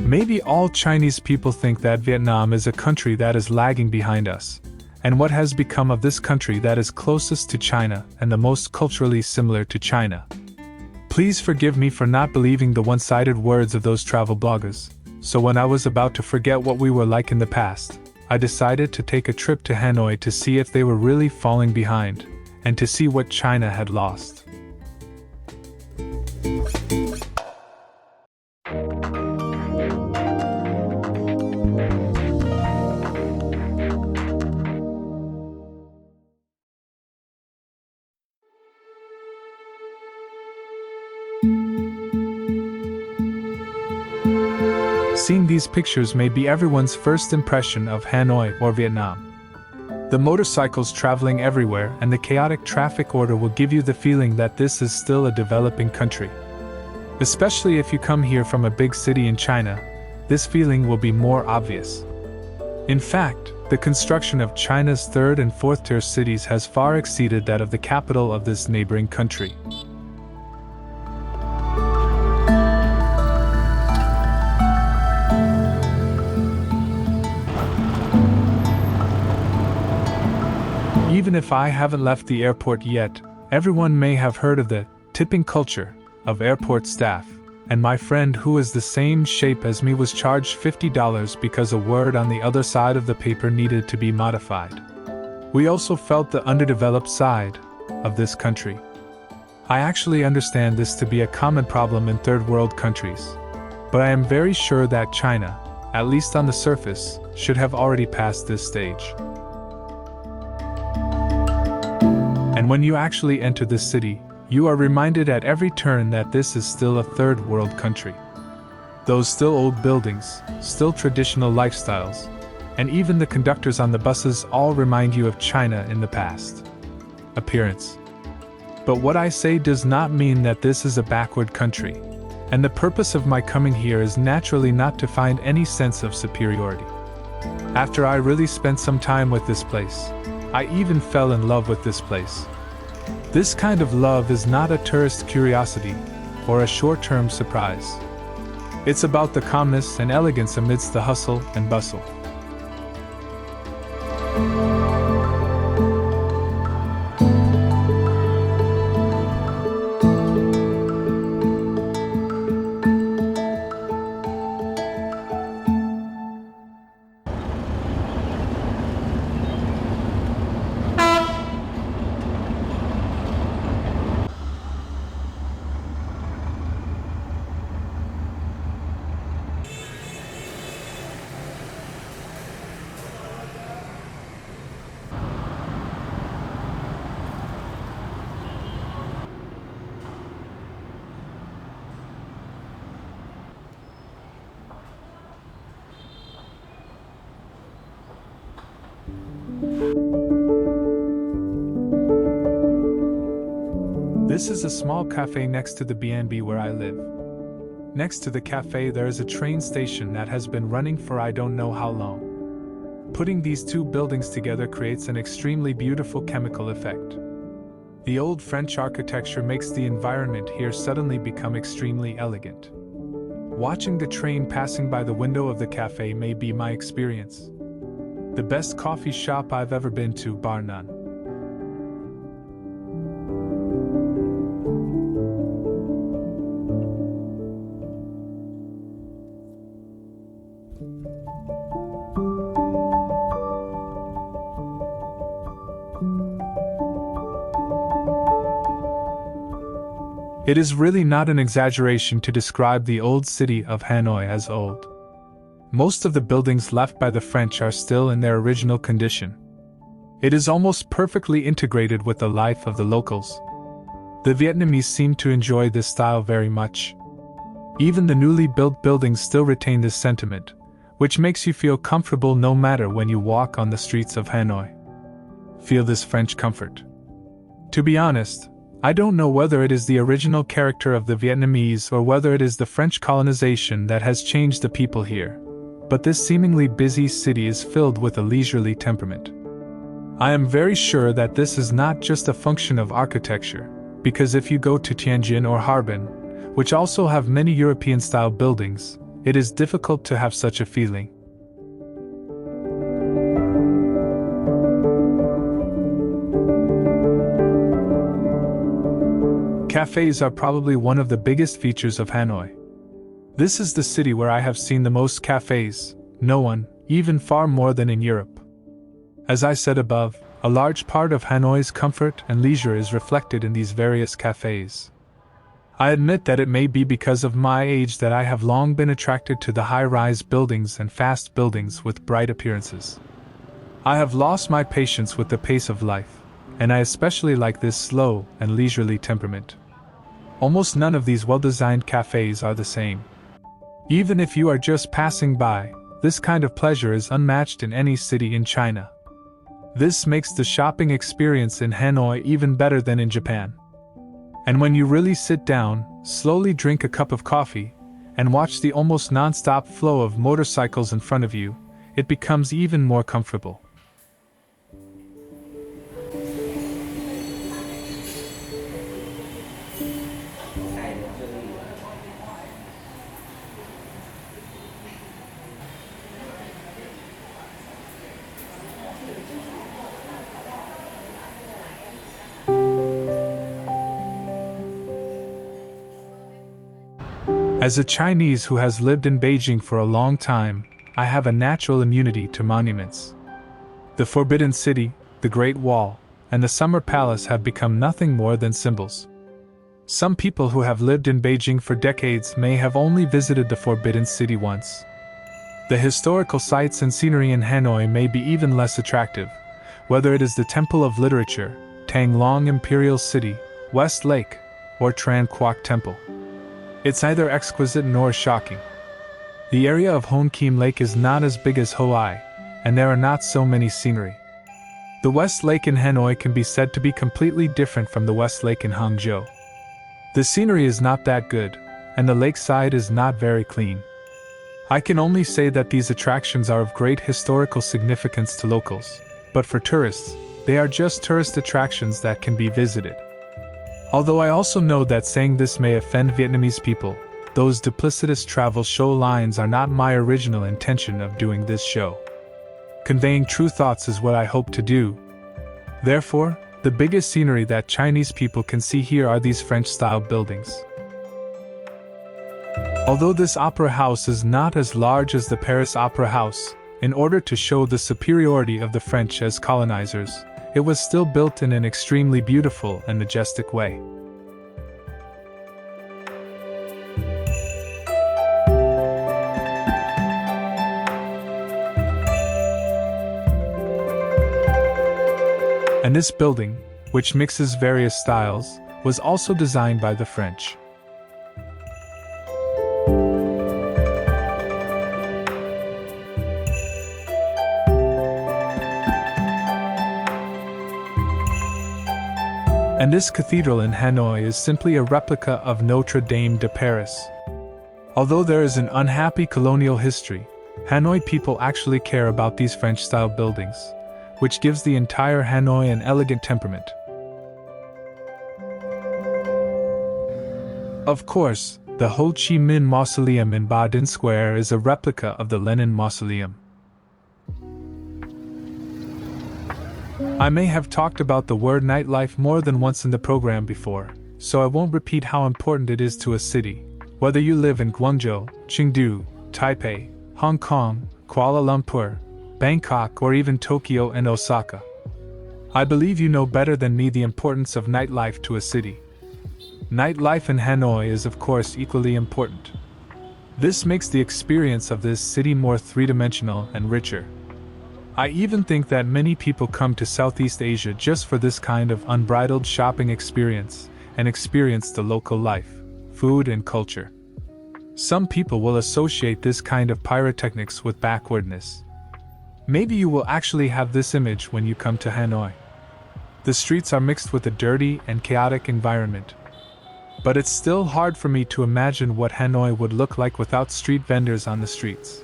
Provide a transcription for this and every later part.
Maybe all Chinese people think that Vietnam is a country that is lagging behind us, and what has become of this country that is closest to China and the most culturally similar to China. Please forgive me for not believing the one-sided words of those travel bloggers, so when I was about to forget what we were like in the past, I decided to take a trip to Hanoi to see if they were really falling behind, and to see what China had lost. Seeing these pictures may be everyone's first impression of Hanoi or Vietnam. The motorcycles traveling everywhere and the chaotic traffic order will give you the feeling that this is still a developing country. Especially if you come here from a big city in China, this feeling will be more obvious. In fact, the construction of China's third and fourth tier cities has far exceeded that of the capital of this neighboring country. Even if I haven't left the airport yet, everyone may have heard of the tipping culture of airport staff, and my friend who is the same shape as me was charged $50 because a word on the other side of the paper needed to be modified. We also felt the underdeveloped side of this country. I actually understand this to be a common problem in third world countries, but I am very sure that China, at least on the surface, should have already passed this stage. And when you actually enter this city, you are reminded at every turn that this is still a third world country. Those still old buildings, still traditional lifestyles, and even the conductors on the buses all remind you of China in the past. Appearance. But what I say does not mean that this is a backward country, and the purpose of my coming here is naturally not to find any sense of superiority. After I really spent some time with this place, I even fell in love with this place. This kind of love is not a tourist curiosity or a short-term surprise. It's about the calmness and elegance amidst the hustle and bustle. This is a small cafe next to the B&B where I live. Next to the cafe there is a train station that has been running for I don't know how long. Putting these two buildings together creates an extremely beautiful chemical effect. The old French architecture makes the environment here suddenly become extremely elegant. Watching the train passing by the window of the cafe may be my experience. The best coffee shop I've ever been to, bar none. It is really not an exaggeration to describe the old city of Hanoi as old. Most of the buildings left by the French are still in their original condition. It is almost perfectly integrated with the life of the locals. The Vietnamese seem to enjoy this style very much. Even the newly built buildings still retain this sentiment, which makes you feel comfortable no matter when you walk on the streets of Hanoi. Feel this French comfort. To be honest, I don't know whether it is the original character of the Vietnamese or whether it is the French colonization that has changed the people here, but this seemingly busy city is filled with a leisurely temperament. I am very sure that this is not just a function of architecture, because if you go to Tianjin or Harbin, which also have many European-style buildings, it is difficult to have such a feeling. Cafes are probably one of the biggest features of Hanoi. This is the city where I have seen the most cafes, no one, even far more than in Europe. As I said above, a large part of Hanoi's comfort and leisure is reflected in these various cafes. I admit that it may be because of my age that I have long been attracted to the high-rise buildings and fast buildings with bright appearances. I have lost my patience with the pace of life, and I especially like this slow and leisurely temperament. Almost none of these well-designed cafes are the same. Even if you are just passing by, this kind of pleasure is unmatched in any city in China. This makes the shopping experience in Hanoi even better than in Japan. And when you really sit down, slowly drink a cup of coffee, and watch the almost non-stop flow of motorcycles in front of you, it becomes even more comfortable. As a Chinese who has lived in Beijing for a long time, I have a natural immunity to monuments. The Forbidden City, the Great Wall, and the Summer Palace have become nothing more than symbols. Some people who have lived in Beijing for decades may have only visited the Forbidden City once. The historical sites and scenery in Hanoi may be even less attractive, whether it is the Temple of Literature, Tang Long Imperial City, West Lake, or Tran Quoc Temple. It's neither exquisite nor shocking. The area of Hon Kim Lake is not as big as Ho Ai, and there are not so many scenery. The West Lake in Hanoi can be said to be completely different from the West Lake in Hangzhou. The scenery is not that good, and the lakeside is not very clean. I can only say that these attractions are of great historical significance to locals, but for tourists, they are just tourist attractions that can be visited. Although I also know that saying this may offend Vietnamese people, those duplicitous travel show lines are not my original intention of doing this show. Conveying true thoughts is what I hope to do. Therefore, the biggest scenery that Chinese people can see here are these French-style buildings. Although this opera house is not as large as the Paris Opera House, in order to show the superiority of the French as colonizers, it was still built in an extremely beautiful and majestic way. And this building, which mixes various styles, was also designed by the French. And this cathedral in Hanoi is simply a replica of Notre Dame de Paris. Although there is an unhappy colonial history, Hanoi people actually care about these French-style buildings, which gives the entire Hanoi an elegant temperament. Of course, the Ho Chi Minh Mausoleum in Ba Dinh Square is a replica of the Lenin Mausoleum. I may have talked about the word nightlife more than once in the program before, so I won't repeat how important it is to a city, whether you live in Guangzhou, Chengdu, Taipei, Hong Kong, Kuala Lumpur, Bangkok, or even Tokyo and Osaka. I believe you know better than me the importance of nightlife to a city. Nightlife in Hanoi is of course equally important. This makes the experience of this city more three-dimensional and richer. I even think that many people come to Southeast Asia just for this kind of unbridled shopping experience and experience the local life, food and culture. Some people will associate this kind of pyrotechnics with backwardness. Maybe you will actually have this image when you come to Hanoi. The streets are mixed with a dirty and chaotic environment. But it's still hard for me to imagine what Hanoi would look like without street vendors on the streets.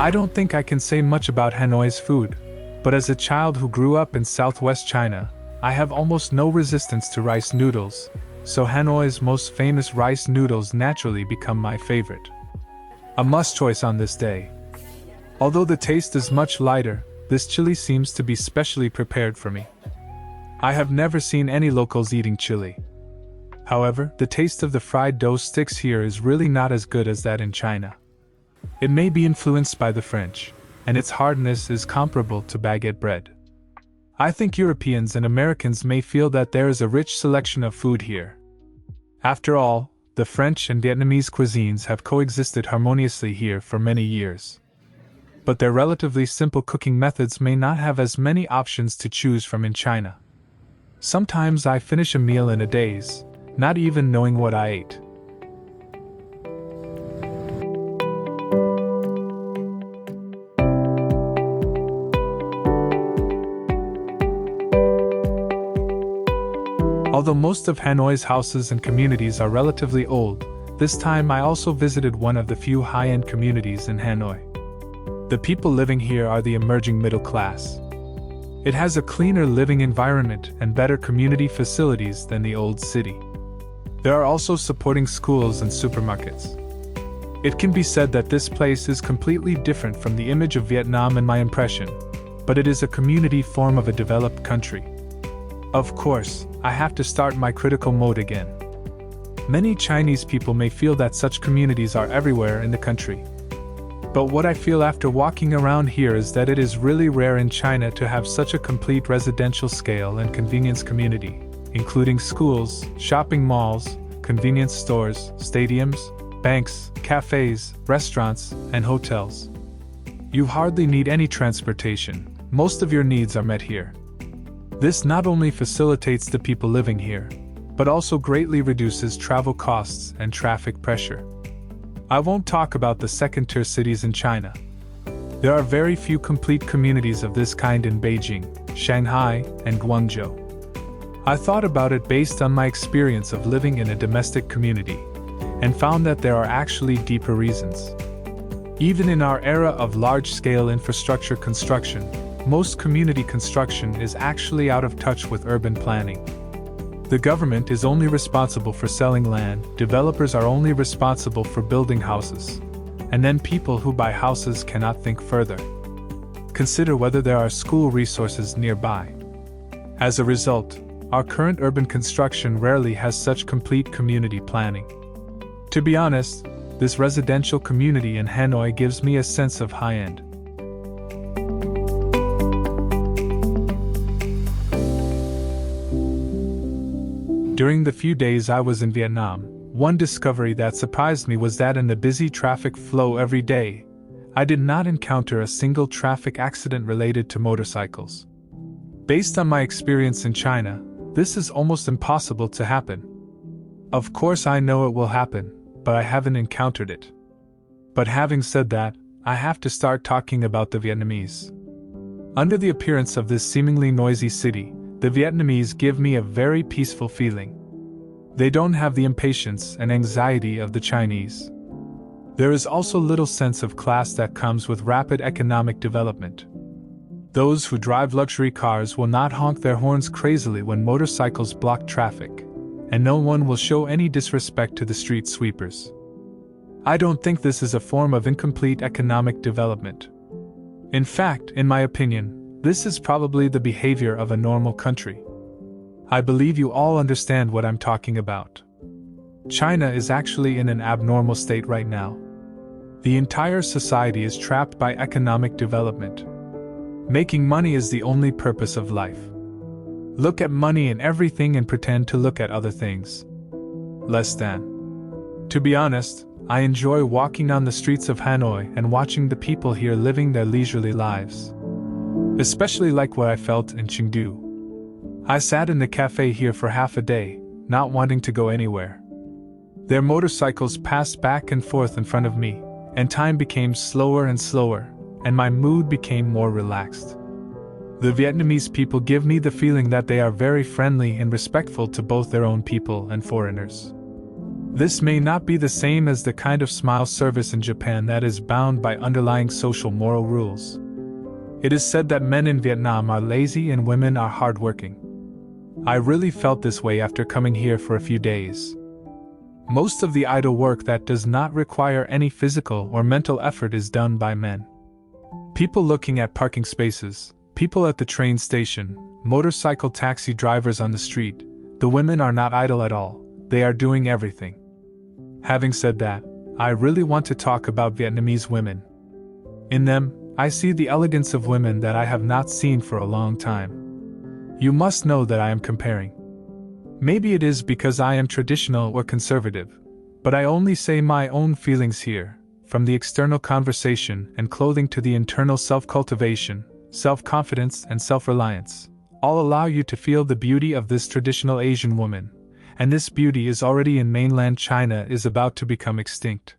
I don't think I can say much about Hanoi's food, but as a child who grew up in southwest China, I have almost no resistance to rice noodles, so Hanoi's most famous rice noodles naturally become my favorite. A must choice on this day. Although the taste is much lighter, this chili seems to be specially prepared for me. I have never seen any locals eating chili. However, the taste of the fried dough sticks here is really not as good as that in China. It may be influenced by the French, and its hardness is comparable to baguette bread. I think Europeans and Americans may feel that there is a rich selection of food here. After all, the French and Vietnamese cuisines have coexisted harmoniously here for many years. But their relatively simple cooking methods may not have as many options to choose from in China. Sometimes I finish a meal in a daze, not even knowing what I ate. Although most of Hanoi's houses and communities are relatively old, this time I also visited one of the few high-end communities in Hanoi. The people living here are the emerging middle class. It has a cleaner living environment and better community facilities than the old city. There are also supporting schools and supermarkets. It can be said that this place is completely different from the image of Vietnam in my impression, but it is a community form of a developed country. Of course, I have to start my critical mode again. Many Chinese people may feel that such communities are everywhere in the country. But what I feel after walking around here is that it is really rare in China to have such a complete residential scale and convenience community, including schools, shopping malls, convenience stores, stadiums, banks, cafes, restaurants, and hotels. You hardly need any transportation. Most of your needs are met here. This not only facilitates the people living here, but also greatly reduces travel costs and traffic pressure. I won't talk about the second-tier cities in China. There are very few complete communities of this kind in Beijing, Shanghai, and Guangzhou. I thought about it based on my experience of living in a domestic community, and found that there are actually deeper reasons. Even in our era of large-scale infrastructure construction, most community construction is actually out of touch with urban planning. The government is only responsible for selling land, developers are only responsible for building houses, and then people who buy houses cannot think further. Consider whether there are school resources nearby. As a result, our current urban construction rarely has such complete community planning. To be honest, this residential community in Hanoi gives me a sense of high-end. During the few days I was in Vietnam, one discovery that surprised me was that in the busy traffic flow every day, I did not encounter a single traffic accident related to motorcycles. Based on my experience in China, this is almost impossible to happen. Of course I know it will happen, but I haven't encountered it. But having said that, I have to start talking about the Vietnamese. Under the appearance of this seemingly noisy city, the Vietnamese give me a very peaceful feeling. They don't have the impatience and anxiety of the Chinese. There is also little sense of class that comes with rapid economic development. Those who drive luxury cars will not honk their horns crazily when motorcycles block traffic, and no one will show any disrespect to the street sweepers. I don't think this is a form of incomplete economic development. In fact, in my opinion, this is probably the behavior of a normal country. I believe you all understand what I'm talking about. China is actually in an abnormal state right now. The entire society is trapped by economic development. Making money is the only purpose of life. Look at money and everything and pretend to look at other things. Less than. To be honest, I enjoy walking down the streets of Hanoi and watching the people here living their leisurely lives. Especially like what I felt in Chengdu. I sat in the cafe here for half a day, not wanting to go anywhere. Their motorcycles passed back and forth in front of me, and time became slower and slower, and my mood became more relaxed. The Vietnamese people give me the feeling that they are very friendly and respectful to both their own people and foreigners. This may not be the same as the kind of smile service in Japan that is bound by underlying social moral rules. It is said that men in Vietnam are lazy and women are hardworking. I really felt this way after coming here for a few days. Most of the idle work that does not require any physical or mental effort is done by men. People looking at parking spaces, people at the train station, motorcycle taxi drivers on the street. The women are not idle at all, they are doing everything. Having said that, I really want to talk about Vietnamese women. In them, I see the elegance of women that I have not seen for a long time. You must know that I am comparing. Maybe it is because I am traditional or conservative, but I only say my own feelings here, from the external conversation and clothing to the internal self-cultivation, self-confidence and self-reliance. All allow you to feel the beauty of this traditional Asian woman, and this beauty is already in mainland China is about to become extinct.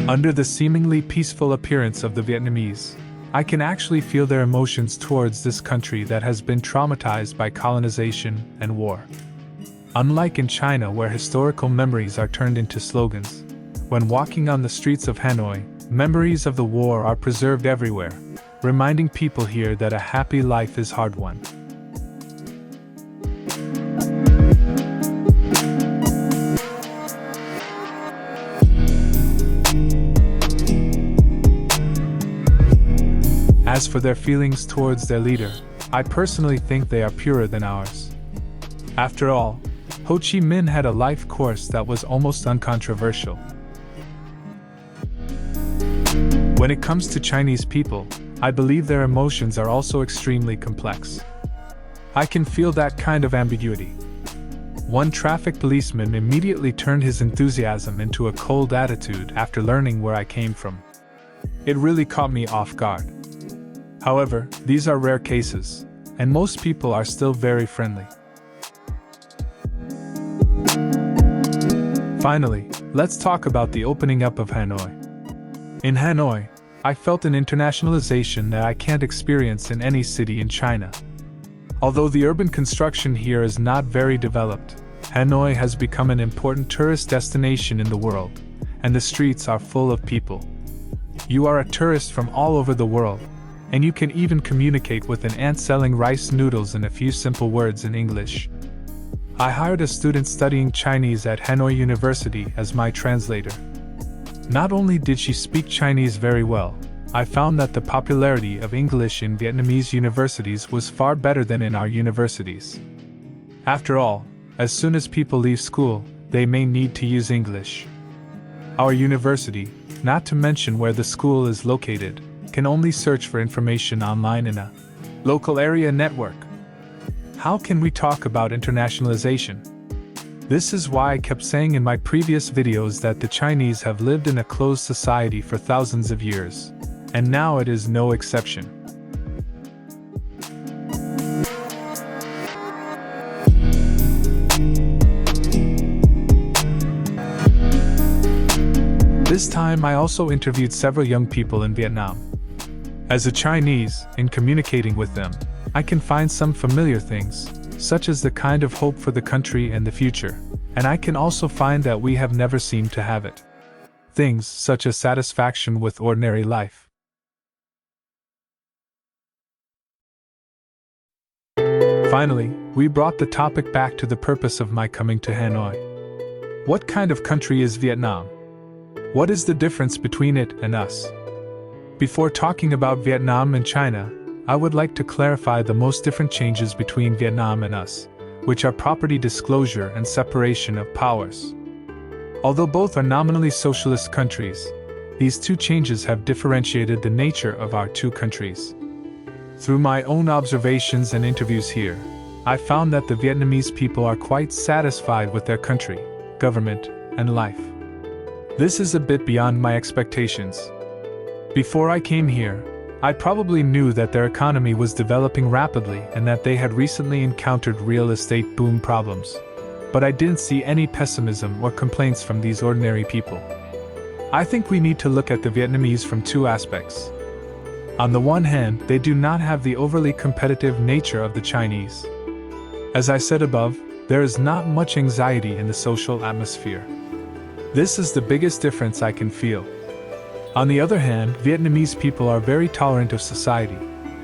Under the seemingly peaceful appearance of the Vietnamese, I can actually feel their emotions towards this country that has been traumatized by colonization and war. Unlike in China where historical memories are turned into slogans, when walking on the streets of Hanoi, memories of the war are preserved everywhere, reminding people here that a happy life is hard won. As for their feelings towards their leader, I personally think they are purer than ours. After all, Ho Chi Minh had a life course that was almost uncontroversial. When it comes to Chinese people, I believe their emotions are also extremely complex. I can feel that kind of ambiguity. One traffic policeman immediately turned his enthusiasm into a cold attitude after learning where I came from. It really caught me off guard. However, these are rare cases, and most people are still very friendly. Finally, let's talk about the opening up of Hanoi. In Hanoi, I felt an internationalization that I can't experience in any city in China. Although the urban construction here is not very developed, Hanoi has become an important tourist destination in the world, and the streets are full of people. You are a tourist from all over the world, and you can even communicate with an ant selling rice noodles in a few simple words in English. I hired a student studying Chinese at Hanoi University as my translator. Not only did she speak Chinese very well, I found that the popularity of English in Vietnamese universities was far better than in our universities. After all, as soon as people leave school, they may need to use English. Our university, not to mention where the school is located, can only search for information online in a local area network. How can we talk about internationalization? This is why I kept saying in my previous videos that the Chinese have lived in a closed society for thousands of years, and now it is no exception. This time I also interviewed several young people in Vietnam. As a Chinese, in communicating with them, I can find some familiar things, such as the kind of hope for the country and the future, and I can also find that we have never seemed to have it. Things such as satisfaction with ordinary life. Finally, we brought the topic back to the purpose of my coming to Hanoi. What kind of country is Vietnam? What is the difference between it and us? Before talking about Vietnam and China, I would like to clarify the most different changes between Vietnam and us, which are property disclosure and separation of powers. Although both are nominally socialist countries, these two changes have differentiated the nature of our two countries. Through my own observations and interviews here, I found that the Vietnamese people are quite satisfied with their country, government, and life. This is a bit beyond my expectations. Before I came here, I probably knew that their economy was developing rapidly and that they had recently encountered real estate boom problems. But I didn't see any pessimism or complaints from these ordinary people. I think we need to look at the Vietnamese from two aspects. On the one hand, they do not have the overly competitive nature of the Chinese. As I said above, there is not much anxiety in the social atmosphere. This is the biggest difference I can feel. On the other hand, Vietnamese people are very tolerant of society,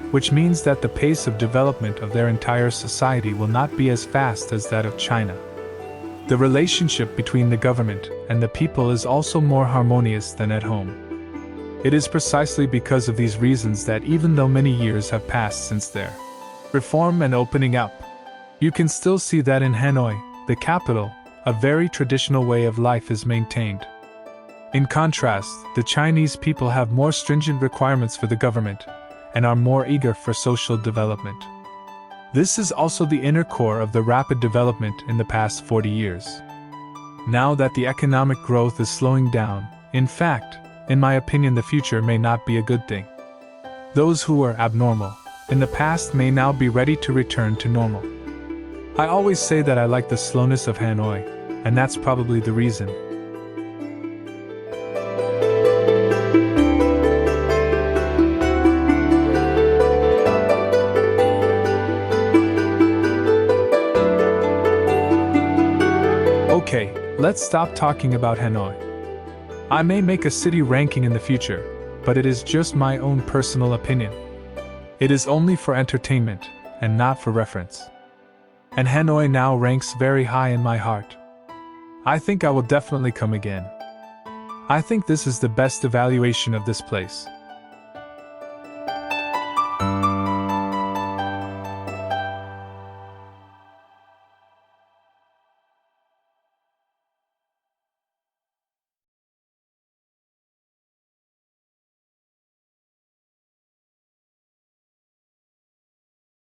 which means that the pace of development of their entire society will not be as fast as that of China. The relationship between the government and the people is also more harmonious than at home. It is precisely because of these reasons that even though many years have passed since their reform and opening up, you can still see that in Hanoi, the capital, a very traditional way of life is maintained. In contrast, the Chinese people have more stringent requirements for the government and are more eager for social development. This is also the inner core of the rapid development in the past 40 years. Now that the economic growth is slowing down, in fact, in my opinion, the future may not be a good thing. Those who were abnormal in the past may now be ready to return to normal. I always say that I like the slowness of Hanoi, and that's probably the reason. Okay, let's stop talking about Hanoi. I may make a city ranking in the future, but it is just my own personal opinion. It is only for entertainment, and not for reference. And Hanoi now ranks very high in my heart. I think I will definitely come again. I think this is the best evaluation of this place.